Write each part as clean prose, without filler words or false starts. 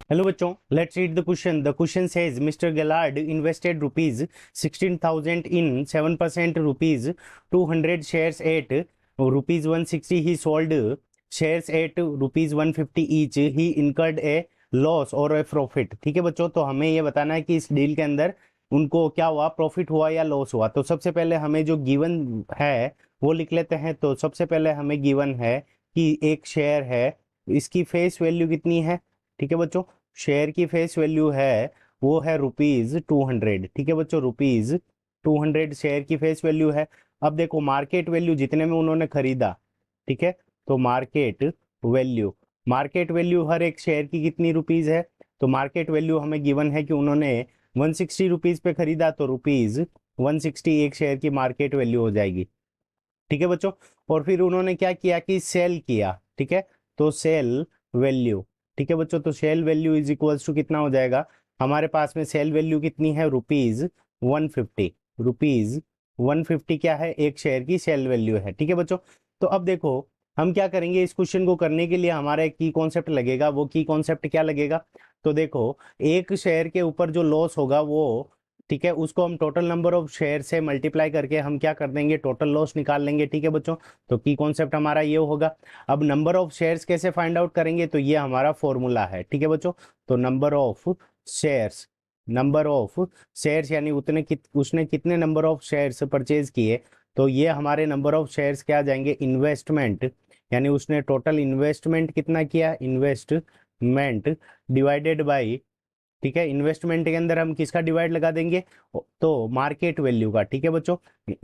Hello बच्चों, let's read the question. The question says mister गैलार्ड invested rupees 16,000 in 7% rupees 200 shares at rupees 160. He sold shares at rupees 150 each. He incurred A loss और ए profit. ठीक है बच्चों, तो हमें ये बताना है कि इस डील के अंदर उनको क्या हुआ, प्रॉफिट हुआ या लॉस हुआ. तो सबसे पहले हमें जो गिवन है वो लिख लेते हैं. तो सबसे पहले हमें गिवन है कि एक शेयर है, इसकी फेस वैल्यू कितनी है. ठीक है बच्चों, शेयर की फेस वैल्यू है वो है ₹200. ठीक है बच्चों, ₹200 शेयर की फेस वैल्यू है. अब देखो मार्केट वैल्यू जितने में उन्होंने खरीदा, ठीक है, तो मार्केट वैल्यू हर एक शेयर की कितनी रुपीज है. तो मार्केट वैल्यू हमें गिवन है कि उन्होंने 160 रुपीज पे खरीदा, तो ₹160 एक शेयर की मार्केट वैल्यू हो जाएगी. ठीक है बच्चों, और फिर उन्होंने क्या किया कि सेल किया. ठीक है, तो सेल वैल्यू. ठीक है बच्चों, तो sale value is equals to कितना हो जाएगा. हमारे पास में सेल वैल्यू कितनी है, ₹150. ₹150 क्या है, एक शेयर की सेल वैल्यू है. ठीक है बच्चों, तो अब देखो हम क्या करेंगे. इस क्वेश्चन को करने के लिए हमारा एक की कॉन्सेप्ट लगेगा. वो की कॉन्सेप्ट क्या लगेगा, तो देखो एक शेयर के ऊपर जो लॉस होगा वो, ठीक है, उसको हम टोटल नंबर ऑफ शेयर से मल्टीप्लाई करके हम क्या कर देंगे, टोटल लॉस निकाल लेंगे. ठीक है बच्चों, तो की कॉन्सेप्ट हमारा ये होगा. अब नंबर ऑफ शेयर्स कैसे फाइंड आउट करेंगे, तो ये हमारा फॉर्मूला है. ठीक है बच्चों, तो नंबर ऑफ शेयर्स यानी उसने कितने नंबर ऑफ शेयर्स परचेज किए, तो ये हमारे नंबर ऑफ शेयर्स क्या आ जाएंगे, इन्वेस्टमेंट, यानी उसने टोटल इन्वेस्टमेंट कितना किया, इन्वेस्टमेंट डिवाइडेड बाई. ठीक है, इन्वेस्टमेंट के अंदर हम किसका डिवाइड लगा देंगे, तो मार्केट वैल्यू का. ठीक है बच्चों,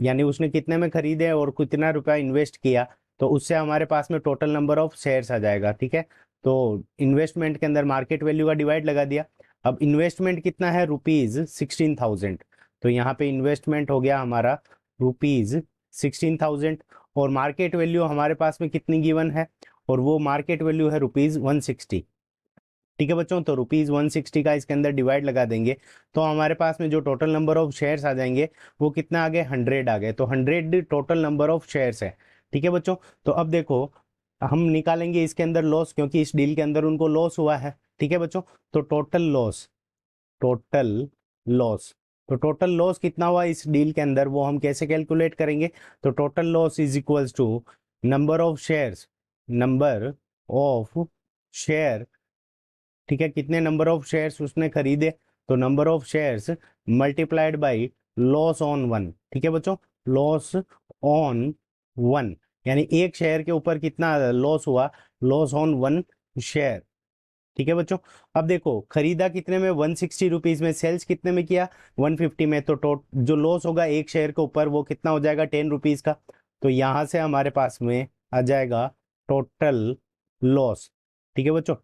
यानी उसने कितने में खरीदे और कितना रुपया इन्वेस्ट किया, तो उससे हमारे पास में टोटल नंबर ऑफ शेयर्स आ जाएगा. ठीक है, तो इन्वेस्टमेंट के अंदर मार्केट वैल्यू का डिवाइड लगा दिया. अब इन्वेस्टमेंट कितना है, ₹16,000. तो यहाँ पे इन्वेस्टमेंट हो गया हमारा ₹16,000, और मार्केट वैल्यू हमारे पास में कितनी गिवन है, और वो मार्केट वैल्यू है ₹160. ठीक है बच्चों, तो ₹160 का इसके अंदर डिवाइड लगा देंगे, तो हमारे पास में जो टोटल नंबर ऑफ शेयर्स आ जाएंगे वो कितना आ गए, 100 आ गए. तो 100 टोटल नंबर ऑफ शेयर्स है. ठीक है बच्चों, तो अब देखो हम निकालेंगे इसके अंदर लॉस, क्योंकि इस डील के अंदर उनको लॉस हुआ है. ठीक है बच्चों, तो टोटल लॉस तो टोटल लॉस कितना हुआ इस डील के अंदर, वो हम कैसे कैलकुलेट करेंगे. तो total loss is equals to number of share. ठीक है, कितने नंबर ऑफ शेयर्स उसने खरीदे, तो number of shares multiplied by loss on one. ठीक है बच्चों, लॉस ऑन वन, यानी एक शेयर के ऊपर कितना लॉस हुआ, लॉस ऑन वन शेयर. ठीक है बच्चों, अब देखो खरीदा कितने में, 160 रुपीज में, सेल्स कितने में किया, 150 में, तो जो लॉस होगा एक शेयर के ऊपर वो कितना हो जाएगा, 10 रुपीज का. तो यहां से हमारे पास में आ जाएगा टोटल लॉस. ठीक है बच्चों,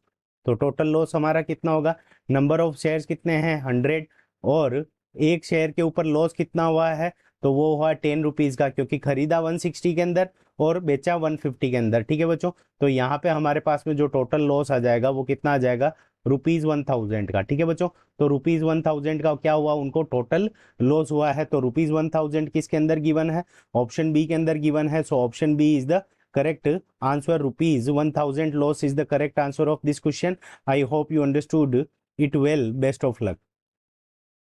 तो टोटल लॉस हमारा कितना होगा, नंबर ऑफ शेयर्स कितने हैं, 100, और एक शेयर के ऊपर लॉस कितना हुआ है, तो वो हुआ 10 रुपीज का, क्योंकि खरीदा 160 के अंदर और बेचा 150 के अंदर. ठीक है बच्चों, तो यहाँ पे हमारे पास में जो टोटल लॉस आ जाएगा वो कितना आ जाएगा, ₹1000 का. ठीक है बच्चों, तो ₹1000 का क्या हुआ, उनको टोटल लॉस हुआ है. तो ₹1000 किसके अंदर गिवन है, ऑप्शन बी के अंदर गिवन है. So option B is the correct answer. ₹1000 loss is the correct answer of this question. I hope you understood it well. Best of luck.